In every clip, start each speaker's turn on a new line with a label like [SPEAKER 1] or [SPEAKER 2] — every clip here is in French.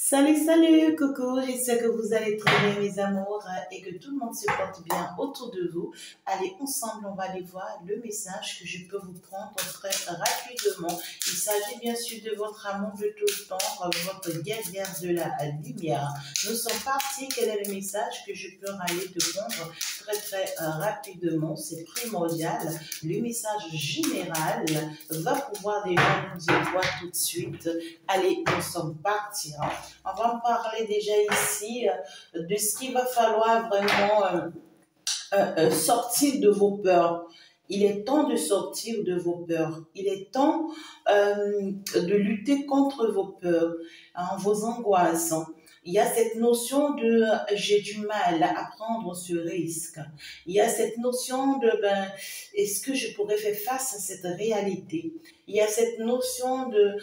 [SPEAKER 1] Salut, salut, coucou, j'espère que vous allez très bien mes amours et que tout le monde se porte bien autour de vous. Allez, ensemble, on va aller voir le message que je peux vous prendre très rapidement. Il s'agit bien sûr de votre amour de tout le temps, votre guerrière de la lumière. Nous sommes partis, quel est le message que je peux aller te prendre très rapidement, c'est primordial. Le message général va pouvoir déjà nous y voir tout de suite. Allez, nous sommes partis. On va parler déjà ici de ce qu'il va falloir vraiment sortir de vos peurs. Il est temps de sortir de vos peurs. Il est temps de lutter contre vos peurs, vos angoisses. Il y a cette notion de j'ai du mal à prendre ce risque. Il y a cette notion de est-ce que je pourrais faire face à cette réalité? Il y a cette notion de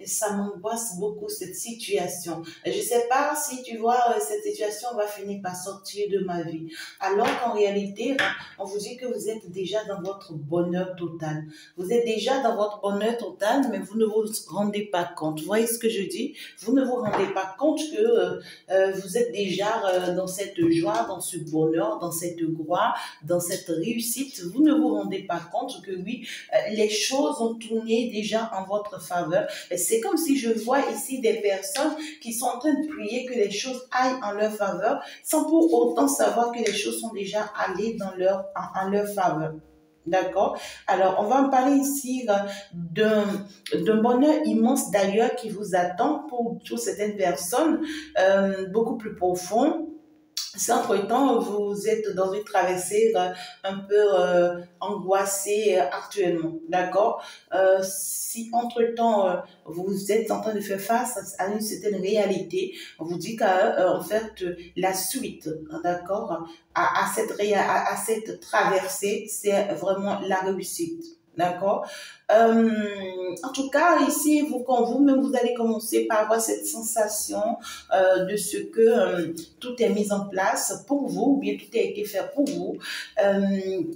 [SPEAKER 1] ça m'angoisse beaucoup cette situation. Je ne sais pas si tu vois cette situation va finir par sortir de ma vie. Alors qu'en réalité, on vous dit que vous êtes déjà dans votre bonheur total. Vous êtes déjà dans votre bonheur total, mais vous ne vous rendez pas compte. Vous voyez ce que je dis? Vous ne vous rendez pas compte que vous êtes déjà dans cette joie, dans ce bonheur, dans cette gloire, dans cette réussite. Vous ne vous rendez pas compte que oui, les choses ont tourné déjà en votre faveur. C'est comme si je vois ici des personnes qui sont en train de prier que les choses aillent en leur faveur, sans pour autant savoir que les choses sont déjà allées en leur faveur. D'accord? Alors, on va en parler ici d'un bonheur immense d'ailleurs qui vous attend pour certaines personnes, beaucoup plus profond. Si entre-temps, vous êtes dans une traversée un peu angoissée actuellement, d'accord? Si entre-temps, vous êtes en train de faire face à une certaine réalité, on vous dit qu'en fait, la suite, d'accord, à cette traversée, c'est vraiment la réussite. D'accord. En tout cas, ici, quand vous-même, vous allez commencer par avoir cette sensation de ce que tout est mis en place pour vous, ou bien tout a été fait pour vous,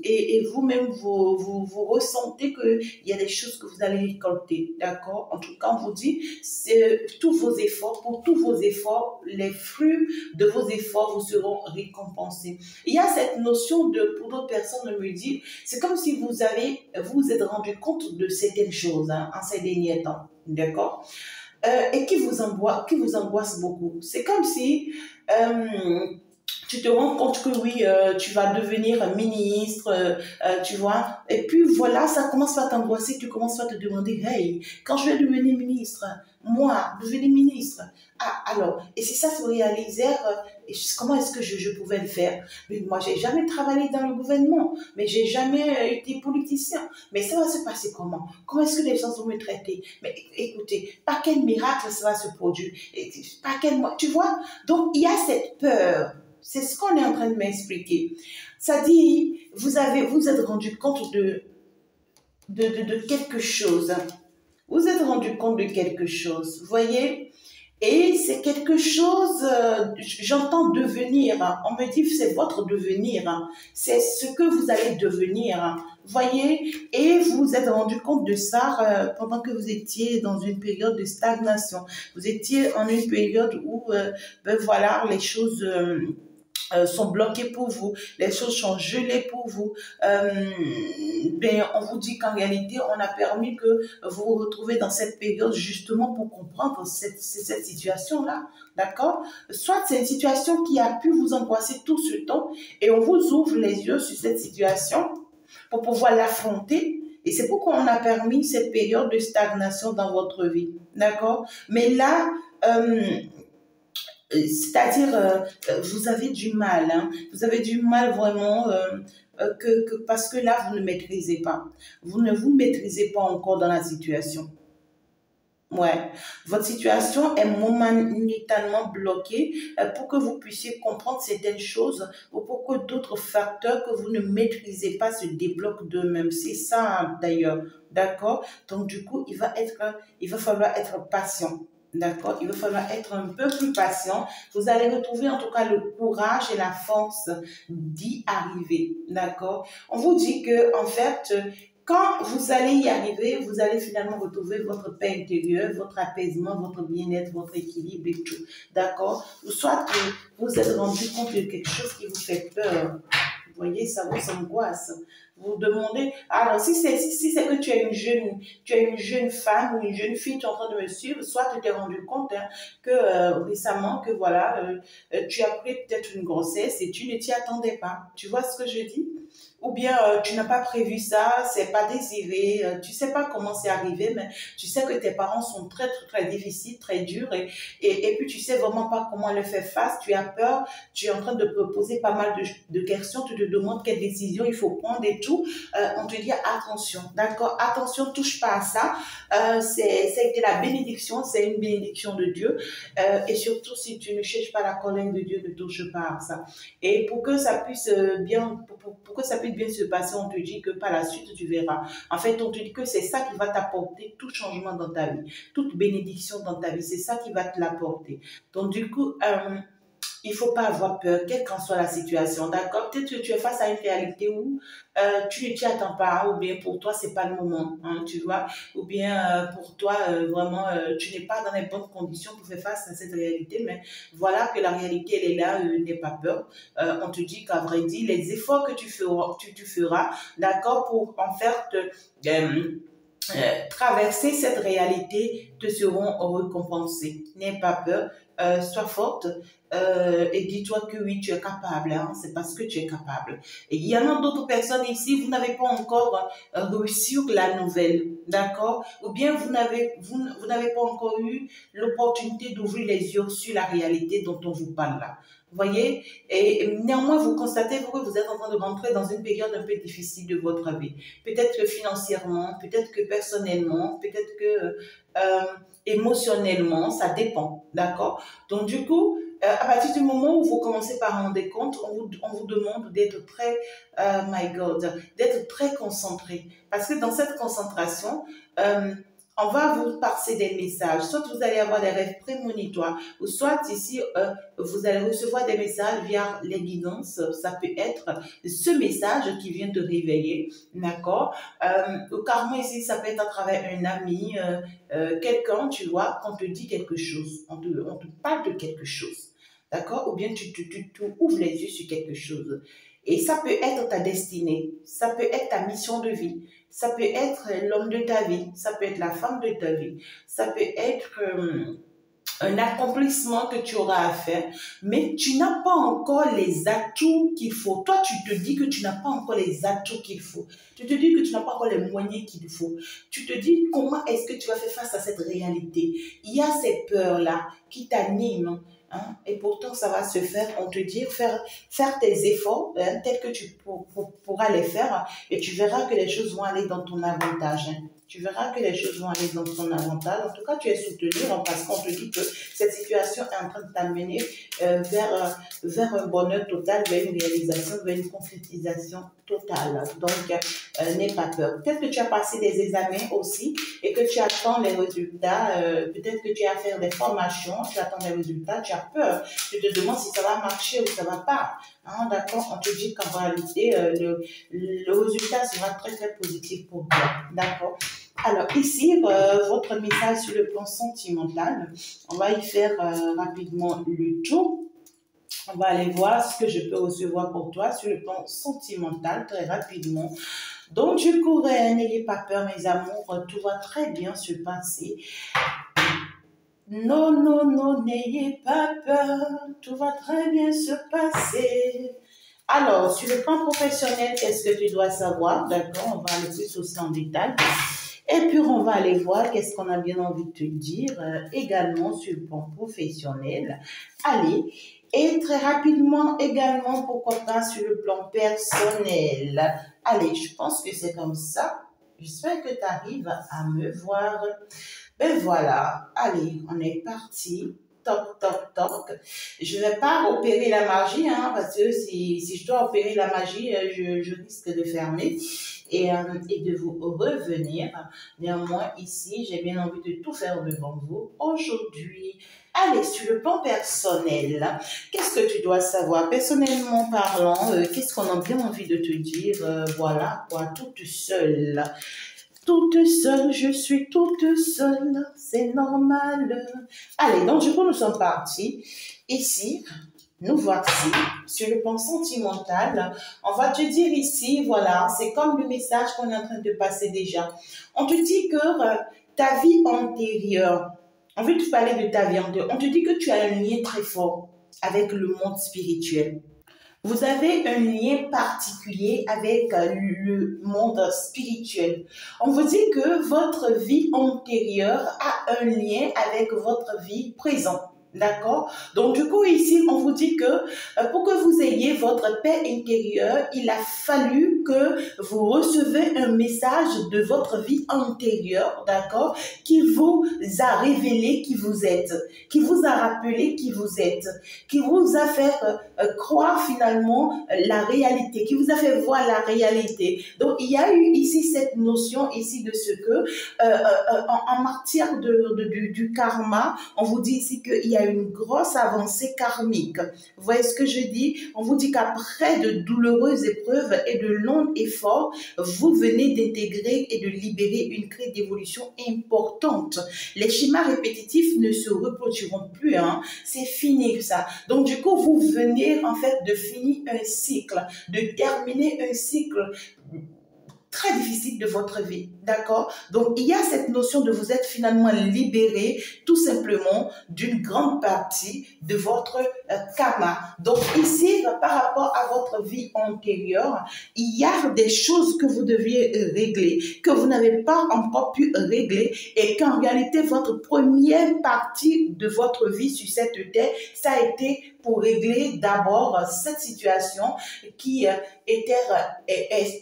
[SPEAKER 1] et vous-même, vous ressentez qu'il y a des choses que vous allez récolter, d'accord? En tout cas, on vous dit, c'est tous vos efforts, pour tous vos efforts, les fruits de vos efforts vous seront récompensés. Il y a cette notion de, pour d'autres personnes, de me dire, c'est comme si vous vous êtes rendu compte de certaines choses en ces derniers temps, d'accord? Et qui vous angoisse beaucoup. C'est comme si tu te rends compte que oui, tu vas devenir ministre, tu vois, et puis voilà, ça commence à t'angoisser, tu commences à te demander, hey, quand je vais devenir ministre, moi, devenir ministre, alors, et si ça se réalisait, comment est-ce que je pouvais le faire? Mais moi, j'ai jamais travaillé dans le gouvernement, mais j'ai jamais été politicien, mais ça va se passer comment? Comment est-ce que les gens vont me traiter? Mais écoutez, par quel miracle ça va se produire? Par quel, tu vois? Donc, il y a cette peur. C'est ce qu'on est en train de m'expliquer. Ça dit, vous êtes rendu compte de quelque chose. Vous êtes rendu compte de quelque chose, vous voyez? Et c'est quelque chose, j'entends devenir. On me dit, c'est votre devenir. C'est ce que vous allez devenir. Voyez? Et vous vous êtes rendu compte de ça pendant que vous étiez dans une période de stagnation. Vous étiez en une période où, voilà, les choses sont bloquées pour vous, les choses sont gelées pour vous. On vous dit qu'en réalité, on a permis que vous vous retrouvez dans cette période justement pour comprendre cette situation-là, d'accord? Soit c'est une situation qui a pu vous angoisser tout ce temps et on vous ouvre les yeux sur cette situation pour pouvoir l'affronter. Et c'est pourquoi on a permis cette période de stagnation dans votre vie, d'accord? Mais là, c'est-à-dire, vous avez du mal, vous avez du mal vraiment parce que là, vous ne maîtrisez pas. Vous ne vous maîtrisez pas encore dans la situation. Ouais, votre situation est momentanément bloquée pour que vous puissiez comprendre certaines choses ou pour que d'autres facteurs que vous ne maîtrisez pas se débloquent d'eux-mêmes. C'est ça d'ailleurs, d'accord? Donc du coup, il va falloir être patient. D'accord? Il va falloir être un peu plus patient. Vous allez retrouver en tout cas le courage et la force d'y arriver. D'accord? On vous dit que, en fait, Quand vous allez y arriver, vous allez finalement retrouver votre paix intérieure, votre apaisement, votre bien-être, votre équilibre et tout. D'accord? Ou soit que vous vous êtes rendu compte de quelque chose qui vous fait peur. Vous voyez, ça vous angoisse. Vous vous demandez, alors si c'est que tu es une jeune femme ou une jeune fille, tu es en train de me suivre, soit tu t'es rendu compte que récemment, que voilà, tu as pris peut-être une grossesse et tu ne t'y attendais pas. Tu vois ce que je dis? Ou bien tu n'as pas prévu ça, c'est pas désiré, tu sais pas comment c'est arrivé, mais tu sais que tes parents sont très très très difficiles, très durs, et puis tu sais vraiment pas comment leur faire face, tu as peur, tu es en train de te poser pas mal de questions, tu te demandes quelle décision il faut prendre et tout. On te dit attention, d'accord, attention, touche pas à ça, c'est de la bénédiction, c'est une bénédiction de Dieu, et surtout si tu ne cherches pas la colère de Dieu, ne touche pas à ça. Et pour que ça puisse pour que ça puisse bien se passer, on te dit que par la suite, tu verras. En fait, on te dit que c'est ça qui va t'apporter tout changement dans ta vie, toute bénédiction dans ta vie. C'est ça qui va te l'apporter. Donc, du coup, il faut pas avoir peur, quelle qu'en soit la situation, d'accord? Peut-être que tu es face à une réalité où tu ne t'y attends pas, ou bien pour toi, c'est pas le moment, hein, tu vois, ou bien pour toi, vraiment, tu n'es pas dans les bonnes conditions pour faire face à cette réalité, mais voilà que la réalité, elle est là, n'aie pas peur. On te dit qu'à vrai dire, les efforts que tu feras, d'accord, pour en faire traverser cette réalité te seront récompensés. N'aie pas peur, sois forte et dis-toi que oui, tu es capable. Hein, c'est parce que tu es capable. Et il y en a d'autres personnes ici, vous n'avez pas encore reçu la nouvelle, d'accord? Ou bien vous n'avez pas encore eu l'opportunité d'ouvrir les yeux sur la réalité dont on vous parle là. Vous voyez? Et néanmoins, vous constatez que vous êtes en train de rentrer dans une période un peu difficile de votre vie. Peut-être que financièrement, peut-être que personnellement, peut-être que émotionnellement, ça dépend, d'accord? Donc du coup, à partir du moment où vous commencez par rendre compte, on vous demande d'être très, my God, d'être très concentré. Parce que dans cette concentration, on va vous passer des messages. Soit vous allez avoir des rêves prémonitoires, ou soit ici, vous allez recevoir des messages via les guidances. Ça peut être ce message qui vient te réveiller, d'accord? Carrément ici, ça peut être à travers un ami, quelqu'un, tu vois, qu'on te dit quelque chose, on te parle de quelque chose, d'accord? Ou bien tu ouvres les yeux sur quelque chose. Et ça peut être ta destinée, ça peut être ta mission de vie, ça peut être l'homme de ta vie, ça peut être la femme de ta vie, ça peut être un accomplissement que tu auras à faire, mais tu n'as pas encore les atouts qu'il faut. Toi, tu te dis que tu n'as pas encore les atouts qu'il faut. Tu te dis que tu n'as pas encore les moyens qu'il faut. Tu te dis comment est-ce que tu vas faire face à cette réalité. Il y a ces peurs-là qui t'animent. Hein, et pourtant, ça va se faire, on te dit, faire tes efforts tels que tu pourras les faire et tu verras que les choses vont aller dans ton avantage. Hein. Tu verras que les choses vont aller dans ton avantage. En tout cas, tu es soutenu parce qu'on te dit que cette situation est en train de t'amener vers un bonheur total, vers une réalisation, vers une concrétisation totale. Donc, n'aie pas peur. Peut-être que tu as passé des examens aussi et que tu attends les résultats. Peut-être que tu as à faire des formations, tu attends les résultats, tu as peur. Tu te demandes si ça va marcher ou ça va pas. Hein, d'accord? On te dit qu'en réalité, le résultat sera très très positif pour toi. D'accord? Alors ici, votre message sur le plan sentimental, on va y faire rapidement le tour. On va aller voir ce que je peux recevoir pour toi sur le plan sentimental très rapidement. Donc du coup, n'ayez pas peur mes amours, tout va très bien se passer. Non, non, non, n'ayez pas peur, tout va très bien se passer. Alors, sur le plan professionnel, qu'est-ce que tu dois savoir? D'accord, on va aller plus aussi en détail. Et puis, on va aller voir qu'est-ce qu'on a bien envie de te dire également sur le plan professionnel. Allez, et très rapidement également, pourquoi pas sur le plan personnel. Allez, je pense que c'est comme ça. J'espère que tu arrives à me voir. Ben voilà, allez, on est parti. Toc, toc, toc. Je ne vais pas opérer la magie, hein, parce que si je dois opérer la magie, je risque de fermer et de vous revenir. Néanmoins, ici, j'ai bien envie de tout faire devant vous aujourd'hui. Allez, sur le plan personnel, qu'est-ce que tu dois savoir? Personnellement parlant, qu'est-ce qu'on a bien envie de te dire? Voilà, quoi, toute seule. Toute seule, je suis toute seule, c'est normal. Allez, donc du coup, nous sommes partis. Ici, nous voici sur le plan sentimental. On va te dire ici, voilà, c'est comme le message qu'on est en train de passer déjà. On te dit que ta vie antérieure, on veut te parler de ta vie antérieure, on te dit que tu as un lien très fort avec le monde spirituel. Vous avez un lien particulier avec le monde spirituel. On vous dit que votre vie antérieure a un lien avec votre vie présente. D'accord? Donc, du coup, ici, on vous dit que pour que vous ayez votre paix intérieure, il a fallu que vous recevez un message de votre vie antérieure, d'accord? Qui vous a révélé qui vous êtes, qui vous a rappelé qui vous êtes, qui vous a fait croire finalement la réalité, qui vous a fait voir la réalité. Donc, il y a eu ici cette notion ici de ce que, en matière du karma, on vous dit ici qu'il y a une grosse avancée karmique. Vous voyez ce que je dis? On vous dit qu'après de douloureuses épreuves et de longs efforts, vous venez d'intégrer et de libérer une clé d'évolution importante. Les schémas répétitifs ne se reproduiront plus, hein. C'est fini ça. Donc du coup, vous venez en fait de finir un cycle, de terminer un cycle très difficile de votre vie, d'accord? Donc, il y a cette notion de vous être finalement libéré tout simplement d'une grande partie de votre karma. Donc, ici, par rapport à votre vie antérieure, il y a des choses que vous deviez régler, que vous n'avez pas encore pu régler et qu'en réalité, votre première partie de votre vie sur cette terre, ça a été pour régler d'abord cette situation qui était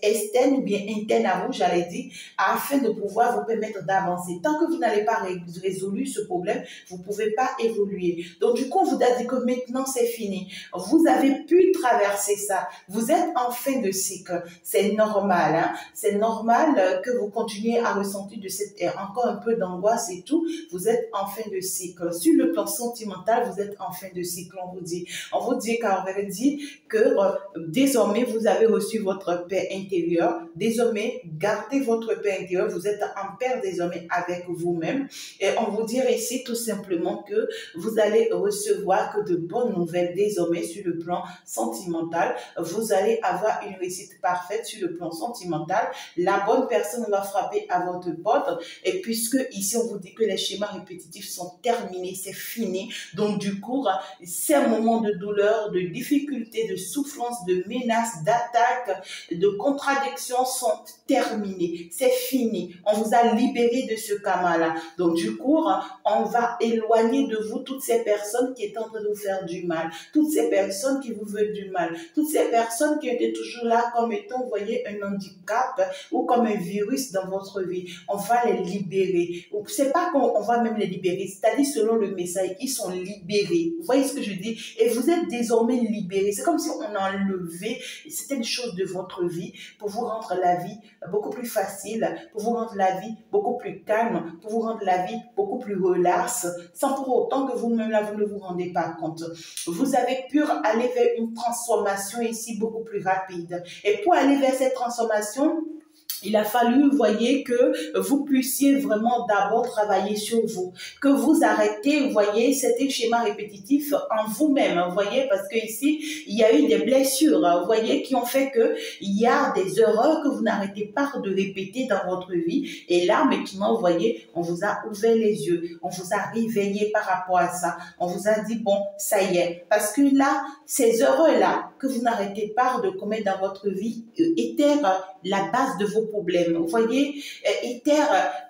[SPEAKER 1] externe ou bien interne à vous, j'allais dire, afin de pouvoir vous permettre d'avancer. Tant que vous n'allez pas résolu ce problème, vous ne pouvez pas évoluer. Donc, du coup, on vous a dit que maintenant, c'est fini. Vous avez pu traverser ça. Vous êtes en fin de cycle. C'est normal, hein? C'est normal que vous continuez à ressentir encore un peu d'angoisse et tout. Vous êtes en fin de cycle. Sur le plan sentimental, vous êtes en fin de cycle, on vous dit. On vous dit, car on vous dit que désormais, vous avez reçu votre paix intérieure. Désormais, gardez votre paix intérieure. Vous êtes en paix désormais avec vous-même. Et on vous dit ici tout simplement que vous allez recevoir que de bonnes nouvelles désormais sur le plan sentimental. Vous allez avoir une réussite parfaite sur le plan sentimental. La bonne personne va frapper à votre porte. Et puisque ici, on vous dit que les schémas répétitifs sont terminés, c'est fini. Donc, du coup, ces moments de douleur, de difficulté, de souffrance, de menaces, d'attaques, de contradictions sont terminés. C'est fini. On vous a libéré de ce karma-là. Donc, du coup, on va éloigner de vous toutes ces personnes qui étaient en train de vous faire du mal, toutes ces personnes qui vous veulent du mal, toutes ces personnes qui étaient toujours là comme étant, vous voyez, un handicap ou comme un virus dans votre vie. On va les libérer. C'est pas qu'on va même les libérer, c'est-à-dire selon le message, ils sont libérés. Vous voyez ce que je dis? Et vous êtes désormais libérés. C'est comme si on a enlevé certaines choses de votre vie pour vous rendre la vie beaucoup plus facile, pour vous rendre la vie beaucoup plus calme, pour vous rendre la vie beaucoup plus relaxe, sans pour autant que vous-même là, vous ne vous rendez pas compte. Vous avez pu aller vers une transformation ici beaucoup plus rapide. Et pour aller vers cette transformation, il a fallu, vous voyez, que vous puissiez vraiment d'abord travailler sur vous, que vous arrêtez, vous voyez, cet schéma répétitif en vous-même, vous voyez, parce que ici, il y a eu des blessures, vous voyez, qui ont fait que il y a des erreurs que vous n'arrêtez pas de répéter dans votre vie. Et là, maintenant, vous voyez, on vous a ouvert les yeux, on vous a réveillé par rapport à ça. On vous a dit, bon, ça y est. Parce que là, ces erreurs-là que vous n'arrêtez pas de commettre dans votre vie étaient la base de vos problèmes. Vous voyez, étaient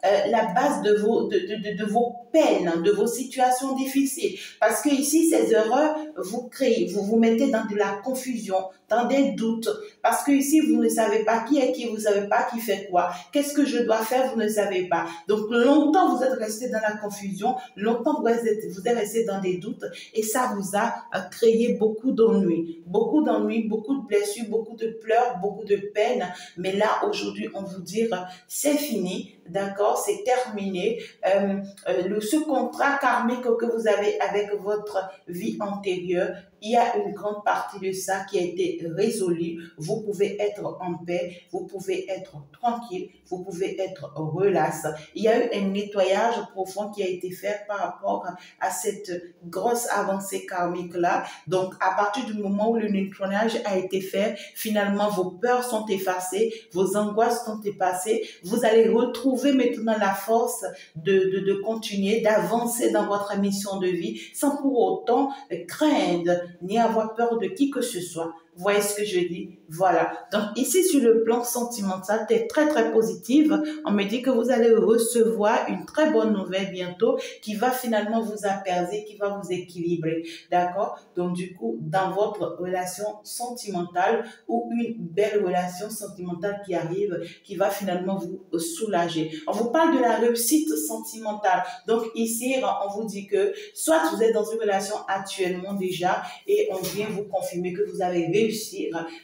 [SPEAKER 1] la base de vos peines, de vos situations difficiles. Parce que ici, ces erreurs vous créent, vous vous mettez dans de la confusion, dans des doutes. Parce que ici, vous ne savez pas qui est qui, vous ne savez pas qui fait quoi. Qu'est-ce que je dois faire, vous ne savez pas. Donc, longtemps, vous êtes resté dans la confusion. Longtemps, vous êtes resté dans des doutes. Et ça vous a créé beaucoup d'ennuis. Beaucoup d'ennuis, beaucoup de blessures, beaucoup de pleurs, beaucoup de peine. Mais là, aujourd'hui, on vous dit, c'est fini. D'accord, c'est terminé. Ce contrat karmique que vous avez avec votre vie antérieure, il y a une grande partie de ça qui a été résolue. Vous pouvez être en paix, vous pouvez être tranquille, vous pouvez être relax. Il y a eu un nettoyage profond qui a été fait par rapport à cette grosse avancée karmique-là. Donc, à partir du moment où le nettoyage a été fait, finalement, vos peurs sont effacées, vos angoisses sont effacées. Vous allez retrouver maintenant la force de continuer, d'avancer dans votre mission de vie sans pour autant craindre ni avoir peur de qui que ce soit. Vous voyez ce que je dis? Voilà. Donc ici, sur le plan sentimental, c'est très, très positive. On me dit que vous allez recevoir une très bonne nouvelle bientôt qui va finalement vous apaiser, qui va vous équilibrer. D'accord? Donc du coup, dans votre relation sentimentale ou une belle relation sentimentale qui arrive, qui va finalement vous soulager. On vous parle de la réussite sentimentale. Donc ici, on vous dit que soit vous êtes dans une relation actuellement déjà et on vient vous confirmer que vous avez réussi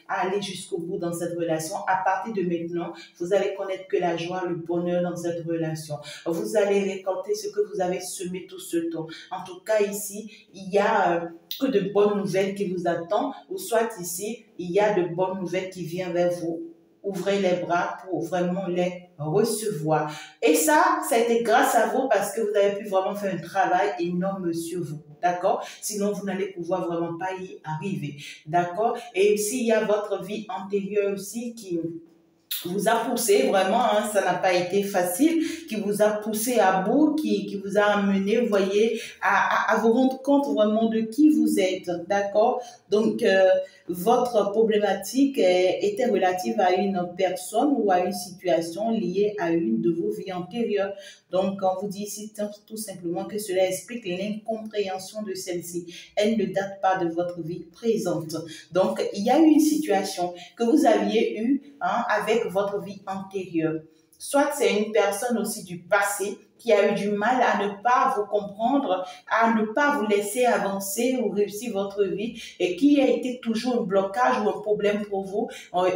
[SPEAKER 1] à aller jusqu'au bout dans cette relation. À partir de maintenant, vous allez connaître que la joie, le bonheur dans cette relation. Vous allez récolter ce que vous avez semé tout ce temps. En tout cas, ici, il y a que de bonnes nouvelles qui vous attendent, ou soit ici, il y a de bonnes nouvelles qui viennent vers vous. Ouvrez les bras pour vraiment les recevoir. Et ça a été grâce à vous parce que vous avez pu vraiment faire un travail énorme sur vous. D'accord? Sinon, vous n'allez pouvoir vraiment pas y arriver. D'accord? Et aussi, il y a votre vie antérieure aussi qui vous a poussé vraiment, hein, ça n'a pas été facile, qui vous a poussé à bout, qui vous a amené, vous voyez, à vous rendre compte vraiment de qui vous êtes, d'accord? Donc, votre problématique était relative à une personne ou à une situation liée à une de vos vies antérieures. Donc, on vous dit ici tout simplement que cela explique l'incompréhension de celle-ci. Elle ne date pas de votre vie présente. Donc, il y a eu une situation que vous aviez eue, hein, avec votre vie antérieure. Soit c'est une personne aussi du passé qui a eu du mal à ne pas vous comprendre, à ne pas vous laisser avancer ou réussir votre vie et qui a été toujours un blocage ou un problème pour vous.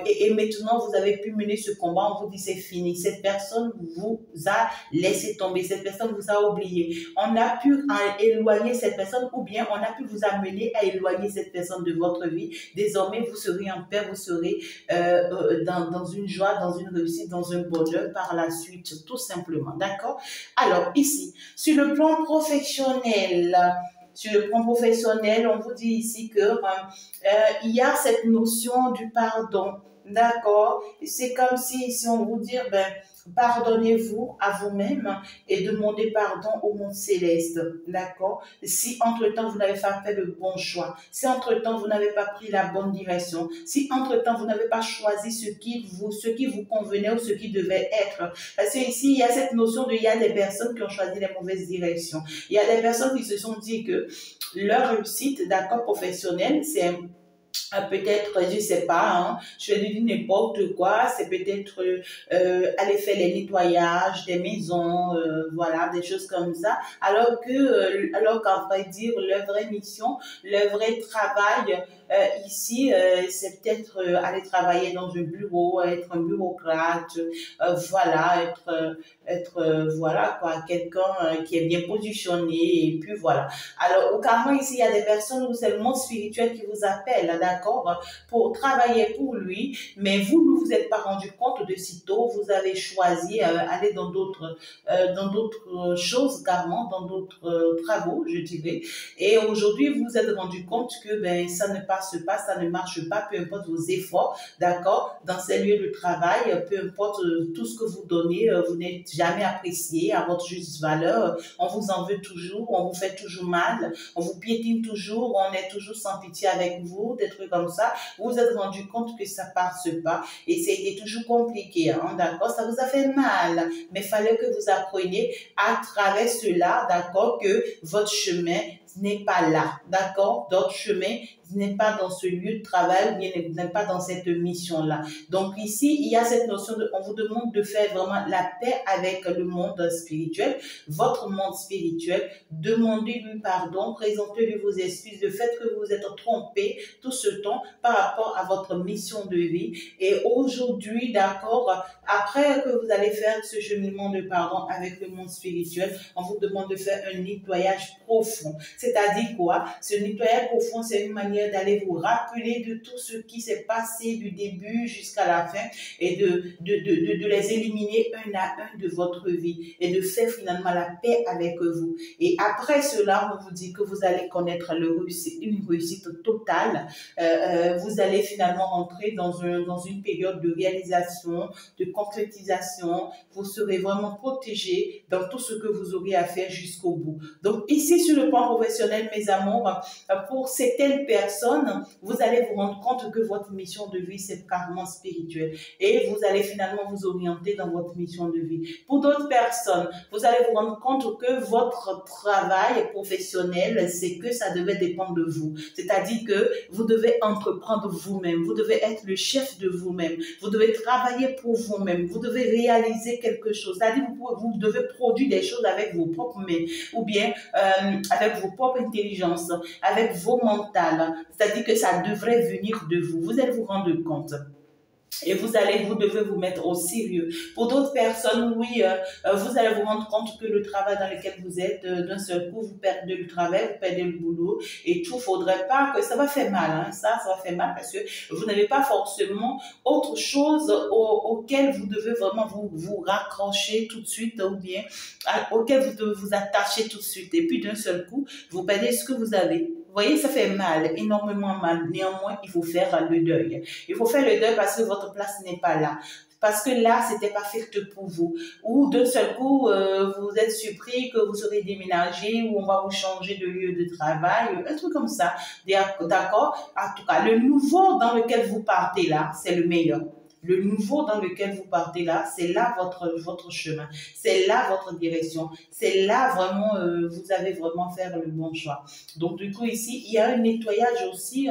[SPEAKER 1] Et maintenant, vous avez pu mener ce combat, on vous dit c'est fini. Cette personne vous a laissé tomber, cette personne vous a oublié. On a pu éloigner cette personne ou bien on a pu vous amener à éloigner cette personne de votre vie. Désormais, vous serez en paix, vous serez dans une joie, dans une réussite, dans un bonheur par la suite, tout simplement. D'accord? Alors, ici, sur le plan professionnel, on vous dit ici que il y a cette notion du pardon. D'accord? C'est comme si on vous dit, ben, pardonnez-vous à vous-même et demandez pardon au monde céleste. D'accord? Si entre-temps, vous n'avez pas fait le bon choix, si entre-temps, vous n'avez pas pris la bonne direction, si entre-temps, vous n'avez pas choisi ce qui vous convenait ou ce qui devait être. Parce que ici, il y a cette notion il y a des personnes qui ont choisi les mauvaises directions. Il y a des personnes qui se sont dit que leur réussite, d'accord, professionnelle, c'est peut-être, je sais pas, hein, je vais dire n'importe quoi, c'est peut-être aller faire les nettoyages des maisons, voilà, des choses comme ça, alors qu'en vrai dire, leur vraie mission, leur vrai travail, ici, c'est peut-être aller travailler dans un bureau, être un bureaucrate, voilà, voilà, quoi, quelqu'un qui est bien positionné, et puis voilà. Alors, au carrément, ici, il y a des personnes où c'est le monde spirituel qui vous appelle, d'accord, pour travailler pour lui, mais vous ne vous êtes pas rendu compte de sitôt, vous avez choisi aller dans d'autres choses, carrément, dans d'autres travaux, je dirais, et aujourd'hui, vous vous êtes rendu compte que ben, ça ne passe pas, ça ne marche pas, peu importe vos efforts, d'accord, dans ces lieux de travail, peu importe tout ce que vous donnez, vous n'êtes jamais apprécié à votre juste valeur, on vous en veut toujours, on vous fait toujours mal, on vous piétine toujours, on est toujours sans pitié avec vous, des trucs comme ça, vous vous êtes rendu compte que ça passe pas et c'était toujours compliqué, hein, d'accord, ça vous a fait mal, mais il fallait que vous appreniez à travers cela, d'accord, que votre chemin n'est pas là, d'accord? D'autres chemins n'est pas dans ce lieu de travail, ou bien n'est pas dans cette mission-là. Donc ici, il y a cette notion de, on vous demande de faire vraiment la paix avec le monde spirituel, votre monde spirituel, demandez-lui pardon, présentez-lui vos excuses, le fait que vous vous êtes trompé tout ce temps par rapport à votre mission de vie. Et aujourd'hui, d'accord, après que vous allez faire ce cheminement de pardon avec le monde spirituel, on vous demande de faire un nettoyage profond. C'est-à-dire quoi? Ce nettoyage profond, c'est une manière d'aller vous rappeler de tout ce qui s'est passé du début jusqu'à la fin et de les éliminer un à un de votre vie et de faire finalement la paix avec vous. Et après cela, on vous dit que vous allez connaître une réussite totale. Vous allez finalement rentrer dans une période de réalisation, de concrétisation. Vous serez vraiment protégé dans tout ce que vous aurez à faire jusqu'au bout. Donc ici, sur le plan professionnel, mes amours, pour certaines personnes, vous allez vous rendre compte que votre mission de vie, c'est carrément spirituel. Et vous allez finalement vous orienter dans votre mission de vie. Pour d'autres personnes, vous allez vous rendre compte que votre travail professionnel, c'est que ça devait dépendre de vous. C'est-à-dire que vous devez entreprendre vous-même. Vous devez être le chef de vous-même. Vous devez travailler pour vous-même. Vous devez réaliser quelque chose. C'est-à-dire que vous devez produire des choses avec vos propres mains ou bien avec vos propres intelligences, avec vos mentales. C'est-à-dire que ça devrait venir de vous. Vous allez vous rendre compte. Et vous devez vous mettre au sérieux. Pour d'autres personnes, oui, vous allez vous rendre compte que le travail dans lequel vous êtes, d'un seul coup, vous perdez le travail, vous perdez le boulot et tout. Faudrait pas que ça va faire mal, hein, ça va faire mal parce que vous n'avez pas forcément autre chose auquel vous devez vraiment vous raccrocher tout de suite ou bien auquel vous devez vous attacher tout de suite. Et puis d'un seul coup, vous perdez ce que vous avez. Vous voyez, ça fait mal, énormément mal. Néanmoins, il faut faire le deuil. Il faut faire le deuil parce que votre place n'est pas là. Parce que là, c'était pas fait pour vous. Ou d'un seul coup, vous êtes surpris que vous serez déménagé ou on va vous changer de lieu de travail, un truc comme ça. D'accord? En tout cas, le nouveau dans lequel vous partez là, c'est le meilleur. Le nouveau dans lequel vous partez là, c'est là votre chemin. C'est là votre direction. C'est là vraiment, vous allez vraiment faire le bon choix. Donc, du coup, ici, il y a un nettoyage aussi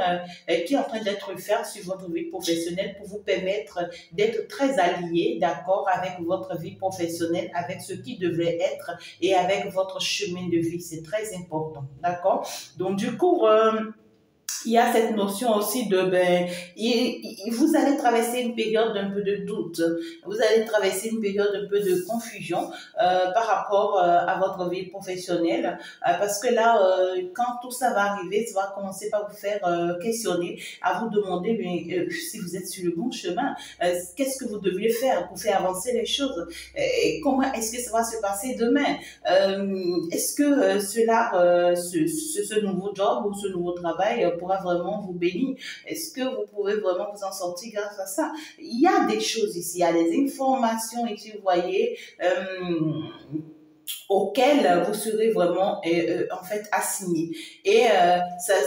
[SPEAKER 1] qui est en train d'être fait sur votre vie professionnelle pour vous permettre d'être très allié, d'accord, avec votre vie professionnelle, avec ce qui devrait être et avec votre chemin de vie. C'est très important, d'accord? Donc, du coup, il y a cette notion aussi de, vous allez traverser une période d'un peu de doute, vous allez traverser une période un peu de confusion par rapport à votre vie professionnelle, parce que là, quand tout ça va arriver, ça va commencer par vous faire questionner, à vous demander si vous êtes sur le bon chemin, qu'est-ce que vous devriez faire pour faire avancer les choses, comment est-ce que ça va se passer demain, est-ce que ce nouveau job ou ce nouveau travail pourra vraiment vous bénir? Est-ce que vous pouvez vraiment vous en sortir grâce à ça? Il y a des choses ici, il y a des informations ici, vous voyez, auxquelles vous serez vraiment en fait assigné. Et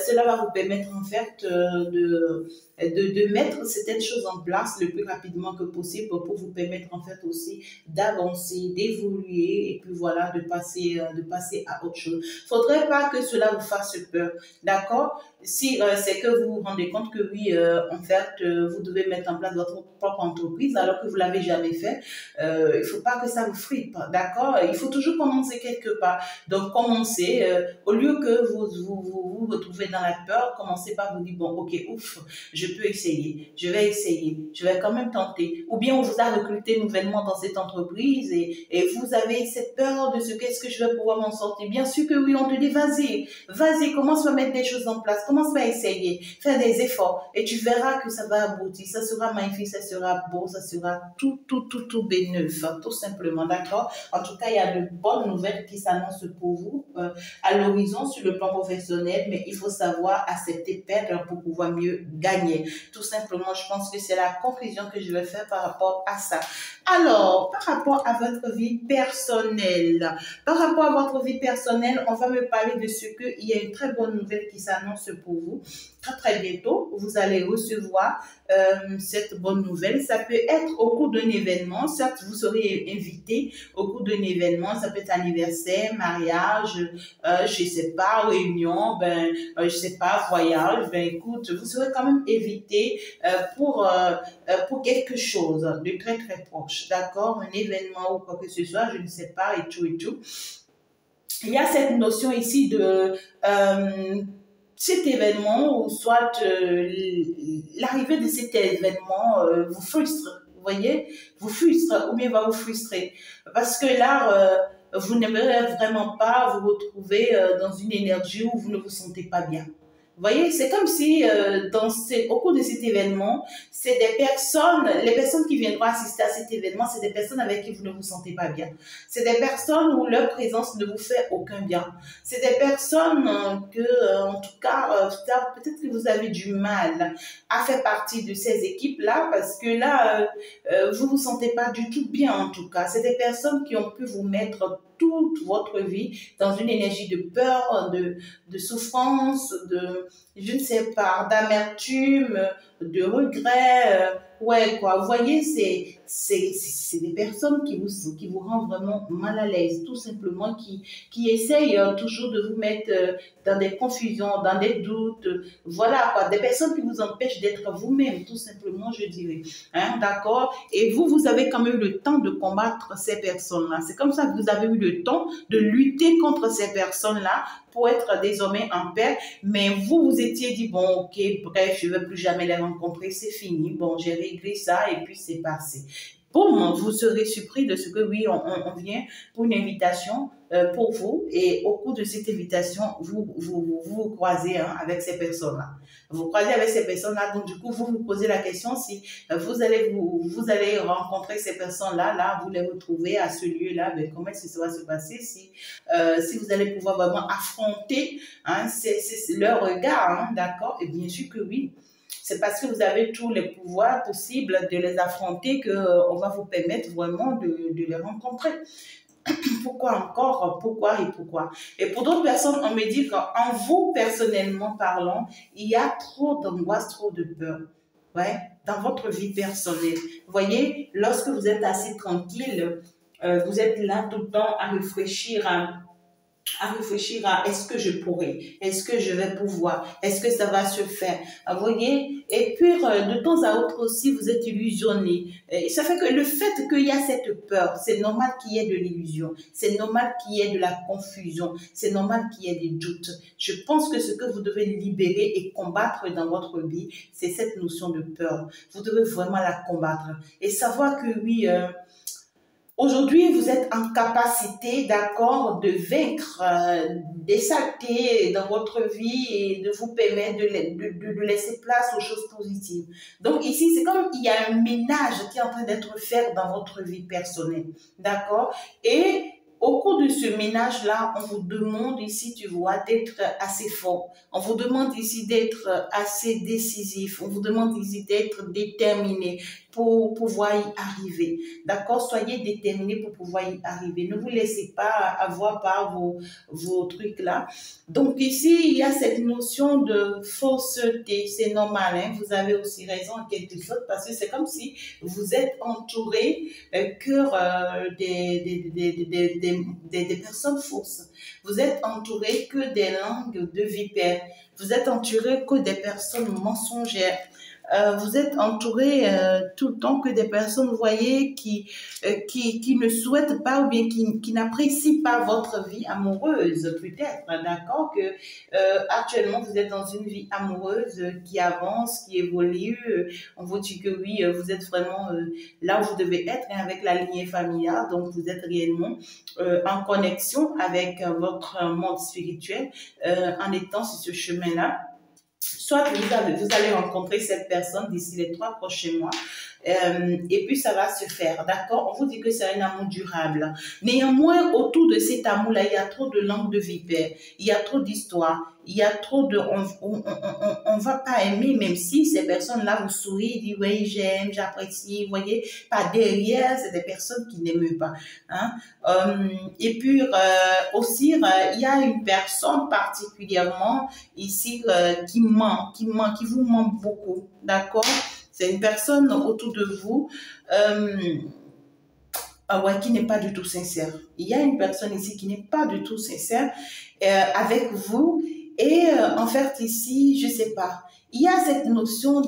[SPEAKER 1] cela va vous permettre en fait de mettre certaines choses en place le plus rapidement que possible pour vous permettre en fait aussi d'avancer, d'évoluer et puis voilà, de passer à autre chose. Faudrait pas que cela vous fasse peur, d'accord? Si c'est que vous vous rendez compte que oui, en fait, vous devez mettre en place votre propre entreprise alors que vous l'avez jamais fait, il faut pas que ça vous fripe, d'accord? Il faut toujours commencer quelque part. Donc, commencez, au lieu que vous retrouvez dans la peur, commencez par vous dire, bon, ok, ouf, je peux essayer, je vais quand même tenter. Ou bien on vous a recruté nouvellement dans cette entreprise et vous avez cette peur de qu'est-ce que je vais pouvoir m'en sortir. Bien sûr que oui, on te dit, vas-y, commence à mettre des choses en place, commence à essayer, faire des efforts et tu verras que ça va aboutir, ça sera magnifique, ça sera beau, ça sera tout béneuf, tout simplement, d'accord? En tout cas, il y a de bonnes nouvelles qui s'annoncent pour vous à l'horizon sur le plan professionnel, mais il faut savoir accepter perdre pour pouvoir mieux gagner. Tout simplement, je pense que c'est la conclusion que je vais faire par rapport à ça. Alors, par rapport à votre vie personnelle, on va me parler de ce qu'il y a une très bonne nouvelle qui s'annonce pour vous. Très bientôt, vous allez recevoir cette bonne nouvelle. Ça peut être au cours d'un événement, certes vous serez invité au cours d'un événement, ça peut être anniversaire, mariage, je sais pas, réunion, je sais pas, voyage, écoute, vous serez quand même évité pour quelque chose de très très proche, d'accord, un événement ou quoi que ce soit, je ne sais pas, et tout et tout. Il y a cette notion ici de cet événement, ou soit l'arrivée de cet événement vous frustre, vous voyez, vous frustre ou bien va vous frustrer. Parce que là, vous n'aimerez vraiment pas vous retrouver dans une énergie où vous ne vous sentez pas bien. Vous voyez, c'est comme si au cours de cet événement, c'est des personnes, les personnes qui viendront assister à cet événement, c'est des personnes avec qui vous ne vous sentez pas bien. C'est des personnes où leur présence ne vous fait aucun bien. C'est des personnes en tout cas, peut-être que vous avez du mal à faire partie de ces équipes-là, parce que là, vous vous sentez pas du tout bien en tout cas. C'est des personnes qui ont pu vous mettre toute votre vie dans une énergie de peur, de souffrance, je ne sais pas, d'amertume, de regret. Ouais, quoi. Vous voyez, c'est des personnes qui vous rendent vraiment mal à l'aise, tout simplement, qui essayent toujours de vous mettre dans des confusions, dans des doutes. Voilà, quoi. Des personnes qui vous empêchent d'être vous-même, tout simplement, je dirais. Hein, d'accord? Et vous avez quand même eu le temps de combattre ces personnes-là. C'est comme ça que vous avez eu le temps de lutter contre ces personnes-là pour être désormais en paix. Mais vous étiez dit, bon, ok, bref, je ne vais plus jamais les rencontrer, c'est fini. Bon, j'ai réglé ça et puis c'est passé. Boum, vous serez surpris de ce que oui, on vient pour une invitation pour vous, et au cours de cette invitation, vous croisez avec ces personnes-là. Vous croisez avec ces personnes-là, donc du coup, vous vous posez la question si vous allez rencontrer ces personnes-là, là, vous les retrouvez à ce lieu-là, ben, comment est-ce que ça va se passer si vous allez pouvoir vraiment affronter leur regard, hein, d'accord? Et bien sûr que oui. C'est parce que vous avez tous les pouvoirs possibles de les affronter qu'on va vous permettre vraiment de les rencontrer. Pourquoi encore? Pourquoi et pourquoi? Et pour d'autres personnes, on me dit qu'en vous, personnellement parlant, il y a trop d'angoisse, trop de peur. Ouais, dans votre vie personnelle. Vous voyez, lorsque vous êtes assez tranquille, vous êtes là tout le temps à réfléchir à est-ce que je pourrais, est-ce que je vais pouvoir, est-ce que ça va se faire, vous voyez, et puis de temps à autre aussi vous êtes illusionné, et ça fait que le fait qu'il y a cette peur, c'est normal qu'il y ait de l'illusion, c'est normal qu'il y ait de la confusion, c'est normal qu'il y ait des doutes. Je pense que ce que vous devez libérer et combattre dans votre vie, c'est cette notion de peur. Vous devez vraiment la combattre et savoir que oui, aujourd'hui, vous êtes en capacité, d'accord, de vaincre des saletés dans votre vie et de vous permettre de laisser place aux choses positives. Donc ici, c'est comme il y a un ménage qui est en train d'être fait dans votre vie personnelle, d'accord? Et au cours de ce ménage-là, on vous demande ici, tu vois, d'être assez fort. On vous demande ici d'être assez décisif. On vous demande ici d'être déterminé pour pouvoir y arriver. D'accord? Soyez déterminés pour pouvoir y arriver. Ne vous laissez pas avoir par vos trucs là. Donc ici, il y a cette notion de fausseté. C'est normal, hein? Vous avez aussi raison en quelque sorte parce que c'est comme si vous êtes entouré que des personnes fausses. Vous êtes entouré que des langues de vipères. Vous êtes entouré que des personnes mensongères. Vous êtes entouré tout le temps que des personnes, vous voyez, qui ne souhaitent pas ou bien qui n'apprécient pas votre vie amoureuse, peut-être, d'accord, que actuellement vous êtes dans une vie amoureuse qui avance, qui évolue. On vous dit que oui, vous êtes vraiment là où vous devez être, hein, avec la lignée familiale, donc vous êtes réellement en connexion avec votre monde spirituel en étant sur ce chemin-là. Soit vous allez rencontrer cette personne d'ici les 3 prochains mois et puis ça va se faire, d'accord? On vous dit que c'est un amour durable. Néanmoins, autour de cet amour-là, il y a trop de langues de vipères, il y a trop d'histoires, il y a trop de... On va pas aimer, même si ces personnes-là vous sourient, disent oui, j'aime, j'apprécie, vous voyez, pas derrière, c'est des personnes qui n'aiment pas. Hein? Et puis aussi, il y a une personne particulièrement ici qui vous ment beaucoup, d'accord? C'est une personne autour de vous ouais, qui n'est pas du tout sincère. Il y a une personne ici qui n'est pas du tout sincère avec vous. Et en fait, ici, je sais pas, il y a cette notion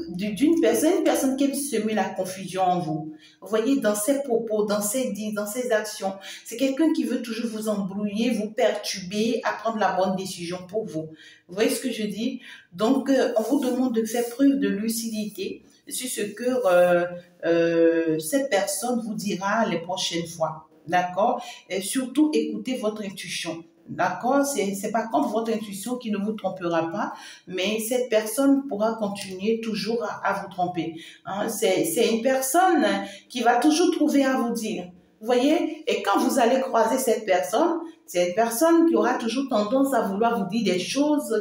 [SPEAKER 1] d'une personne qui aime semer la confusion en vous. Vous voyez, dans ses propos, dans ses dits, dans ses actions, c'est quelqu'un qui veut toujours vous embrouiller, vous perturber, à prendre la bonne décision pour vous. Vous voyez ce que je dis? Donc, on vous demande de faire preuve de lucidité sur ce que cette personne vous dira les prochaines fois. D'accord? Et surtout, écoutez votre intuition. D'accord? C'est pas contre votre intuition qui ne vous trompera pas, mais cette personne pourra continuer toujours à vous tromper. Hein? C'est une personne qui va toujours trouver à vous dire. Vous voyez? Et quand vous allez croiser cette personne, c'est une personne qui aura toujours tendance à vouloir vous dire des choses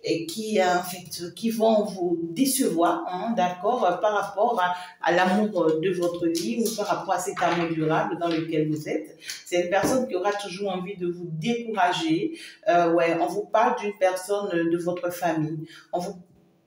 [SPEAKER 1] en fait, qui vont vous décevoir, hein, d'accord, par rapport à l'amour de votre vie ou par rapport à cet amour durable dans lequel vous êtes. C'est une personne qui aura toujours envie de vous décourager. Ouais, on vous parle d'une personne de votre famille. On vous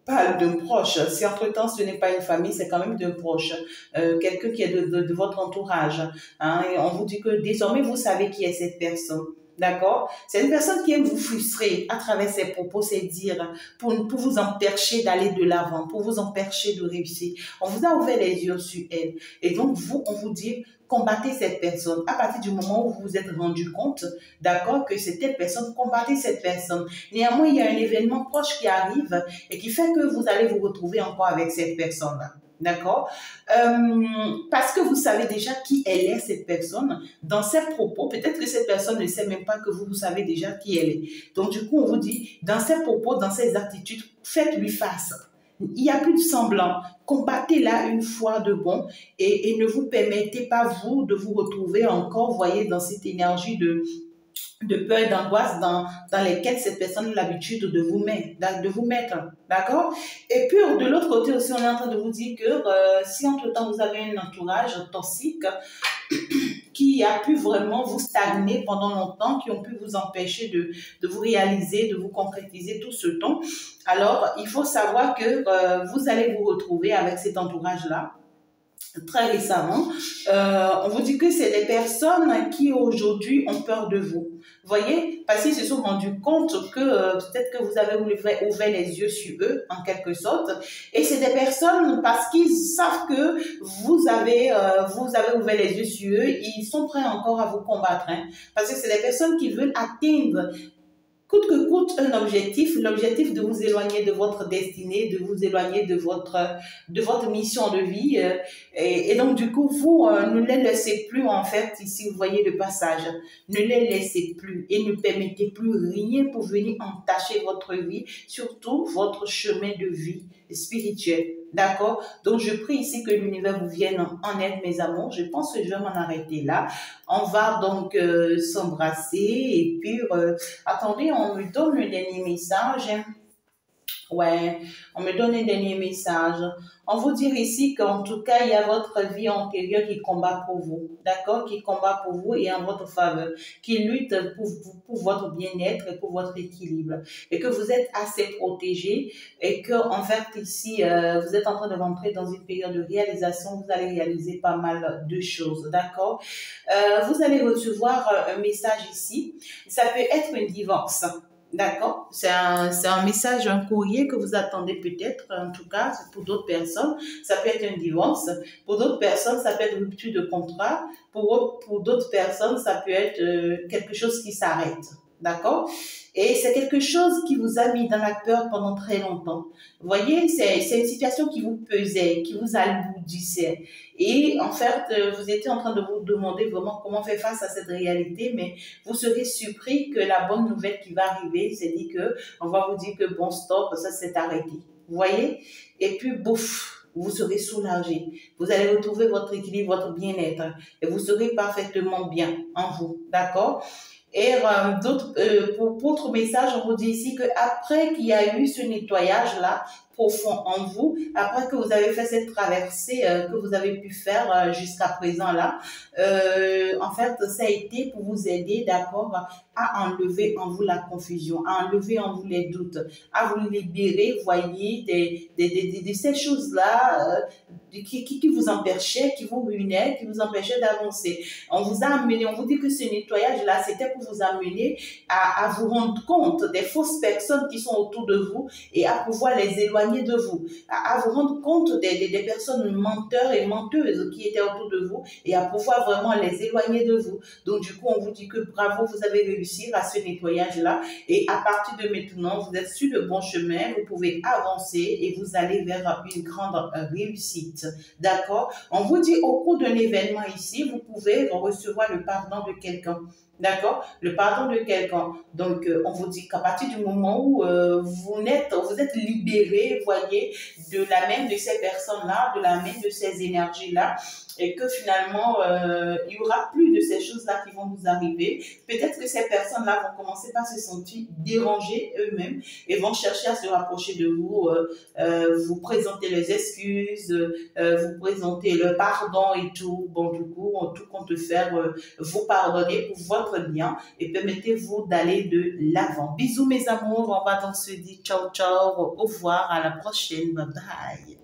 [SPEAKER 1] parle d'un proche. Si entre-temps ce n'est pas une famille, c'est quand même d'un proche. Quelqu'un qui est de votre entourage. Hein, et on vous dit que désormais vous savez qui est cette personne. D'accord? C'est une personne qui aime vous frustrer à travers ses propos, ses dires, pour vous empêcher d'aller de l'avant, pour vous empêcher de réussir. On vous a ouvert les yeux sur elle. Et donc, vous, on vous dit, combattez cette personne. À partir du moment où vous vous êtes rendu compte, d'accord, que c'est telle personne, combattez cette personne. Néanmoins, il y a un événement proche qui arrive et qui fait que vous allez vous retrouver encore avec cette personne-là. D'accord? Parce que vous savez déjà qui elle est, cette personne. Dans ses propos, peut-être que cette personne ne sait même pas que vous savez déjà qui elle est. Donc, du coup, on vous dit, dans ses propos, dans ses attitudes, faites-lui face. Il n'y a plus de semblant. Combattez-la une fois de bon et ne vous permettez pas, vous, de vous retrouver encore, voyez, dans cette énergie de peur et d'angoisse dans lesquelles cette personne a l'habitude de vous mettre, d'accord? Et puis, de l'autre côté aussi, on est en train de vous dire que si entre-temps vous avez un entourage toxique qui a pu vraiment vous stagner pendant longtemps, qui ont pu vous empêcher de vous réaliser, de vous concrétiser tout ce temps, alors il faut savoir que vous allez vous retrouver avec cet entourage-là très récemment. On vous dit que c'est des personnes qui aujourd'hui ont peur de vous. Vous voyez, parce qu'ils se sont rendus compte que peut-être que vous avez ouvert les yeux sur eux, en quelque sorte. Et c'est des personnes, parce qu'ils savent que vous avez ouvert les yeux sur eux, ils sont prêts encore à vous combattre. Hein, parce que c'est des personnes qui veulent atteindre coûte que coûte un objectif, l'objectif de vous éloigner de votre destinée, de vous éloigner de votre mission de vie. Et donc, du coup, vous ne les laissez plus, en fait, ici, vous voyez le passage, ne les laissez plus et ne permettez plus rien pour venir entacher votre vie, surtout votre chemin de vie spirituel. D'accord? Donc, je prie ici que l'univers vous vienne en aide, mes amours. Je pense que je vais m'en arrêter là. On va donc s'embrasser et puis, attendez, on me donne le dernier message. Ouais, on me donne un dernier message. On vous dit ici qu'en tout cas, il y a votre vie antérieure qui combat pour vous, d'accord? Qui combat pour vous et en votre faveur, qui lutte pour votre bien-être et pour votre équilibre. Et que vous êtes assez protégé et que, en fait, ici, vous êtes en train de rentrer dans une période de réalisation. Vous allez réaliser pas mal de choses, d'accord? Vous allez recevoir un message ici. Ça peut être un divorce. D'accord? C'est un message, un courrier que vous attendez peut-être, en tout cas, pour d'autres personnes, ça peut être un divorce. Pour d'autres personnes, ça peut être une rupture de contrat. Pour d'autres personnes, ça peut être quelque chose qui s'arrête. D'accord? Et c'est quelque chose qui vous a mis dans la peur pendant très longtemps. Vous voyez, c'est une situation qui vous pesait, qui vous alourdissait. Et en fait, vous étiez en train de vous demander vraiment comment faire face à cette réalité, mais vous serez surpris que la bonne nouvelle qui va arriver, c'est dit que on va vous dire que bon, stop, ça s'est arrêté. Vous voyez? Et puis, bouf, vous serez soulagé. Vous allez retrouver votre équilibre, votre bien-être. Et vous serez parfaitement bien en vous. D'accord? Et pour autre message, on vous dit ici qu'après qu'il y a eu ce nettoyage-là, profond en vous, après que vous avez fait cette traversée que vous avez pu faire jusqu'à présent là. En fait, ça a été pour vous aider, d'accord, à enlever en vous la confusion, à enlever en vous les doutes, à vous libérer, voyez, de ces choses-là qui vous empêchaient, qui vous ruinaient, qui vous empêchaient d'avancer. On vous a amené, on vous dit que ce nettoyage-là, c'était pour vous amener à vous rendre compte des fausses personnes qui sont autour de vous et à pouvoir les éloigner de vous, à vous rendre compte des personnes menteurs et menteuses qui étaient autour de vous et à pouvoir vraiment les éloigner de vous. Donc, du coup, on vous dit que bravo, vous avez réussi à ce nettoyage-là et à partir de maintenant, vous êtes sur le bon chemin, vous pouvez avancer et vous allez vers une grande réussite. D'accord? On vous dit au cours d'un événement ici, vous pouvez recevoir le pardon de quelqu'un. D'accord? Le pardon de quelqu'un. Donc, on vous dit qu'à partir du moment où vous êtes libéré, voyez, de la main de ces personnes-là, de la main de ces énergies-là, et que finalement, il y aura plus de ces choses-là qui vont vous arriver. Peut-être que ces personnes-là vont commencer par se sentir dérangées eux-mêmes et vont chercher à se rapprocher de vous, vous présenter les excuses, vous présenter le pardon et tout. Bon, du coup, tout compte faire, vous pardonner pour votre bien et permettez-vous d'aller de l'avant. Bisous mes amours, on va donc se dire ciao ciao, au revoir, à la prochaine, bye bye.